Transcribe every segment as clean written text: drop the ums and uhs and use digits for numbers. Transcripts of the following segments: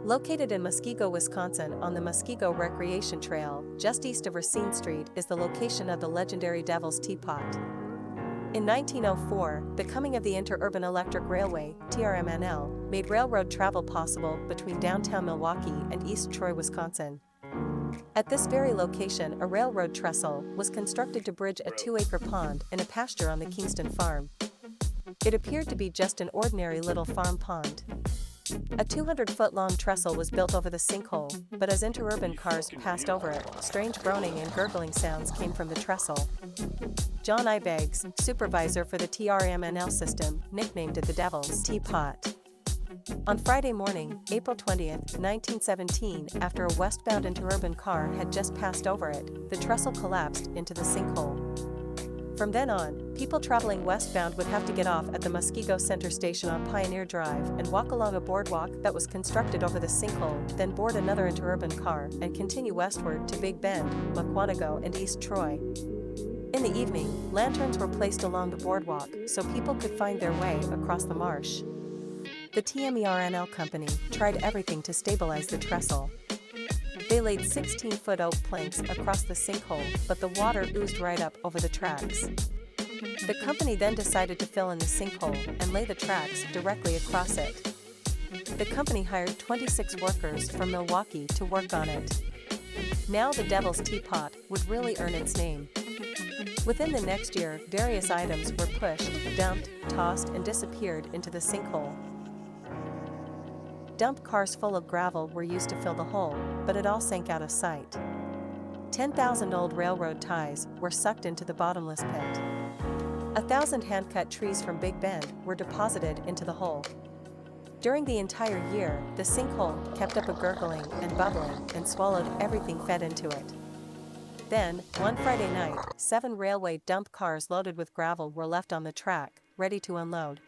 Located in Muskego, Wisconsin on the Muskego Recreation Trail, just east of Racine Street is the location of the legendary Devil's Teapot. In 1904, the coming of the Interurban Electric Railway, TRMNL, made railroad travel possible between downtown Milwaukee and East Troy, Wisconsin. At this very location, a railroad trestle was constructed to bridge a 2-acre pond in a pasture on the Kingston farm. It appeared to be just an ordinary little farm pond. A 200-foot-long trestle was built over the sinkhole, but as interurban cars passed over it, strange groaning and gurgling sounds came from the trestle. John I. Beggs, supervisor for the TRMNL system, nicknamed it the Devil's Teapot. On Friday morning, April 20, 1917, after a westbound interurban car had just passed over it, the trestle collapsed into the sinkhole. From then on, people traveling westbound would have to get off at the Muskego Center Station on Pioneer Drive and walk along a boardwalk that was constructed over the sinkhole, then board another interurban car and continue westward to Big Bend, Muskego, and East Troy. In the evening, lanterns were placed along the boardwalk so people could find their way across the marsh. The TMERNL company tried everything to stabilize the trestle. They laid 16-foot oak planks across the sinkhole, but the water oozed right up over the tracks. The company then decided to fill in the sinkhole and lay the tracks directly across it. The company hired 26 workers from Milwaukee to work on it. Now the Devil's Teapot would really earn its name. Within the next year, various items were pushed, dumped, tossed, and disappeared into the sinkhole. Dump cars full of gravel were used to fill the hole, but it all sank out of sight. 10,000 old railroad ties were sucked into the bottomless pit. 1,000 hand-cut trees from Big Bend were deposited into the hole. During the entire year, the sinkhole kept up a gurgling and bubbling and swallowed everything fed into it. Then, one Friday night, 7 railway dump cars loaded with gravel were left on the track, ready to unload.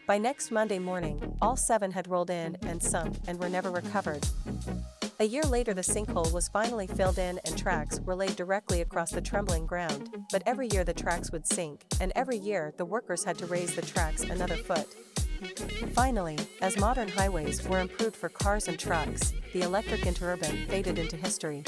By next Monday morning, all 7 had rolled in and sunk and were never recovered. A year later, the sinkhole was finally filled in and tracks were laid directly across the trembling ground, but every year the tracks would sink, and every year the workers had to raise the tracks another foot. Finally, as modern highways were improved for cars and trucks, the electric interurban faded into history.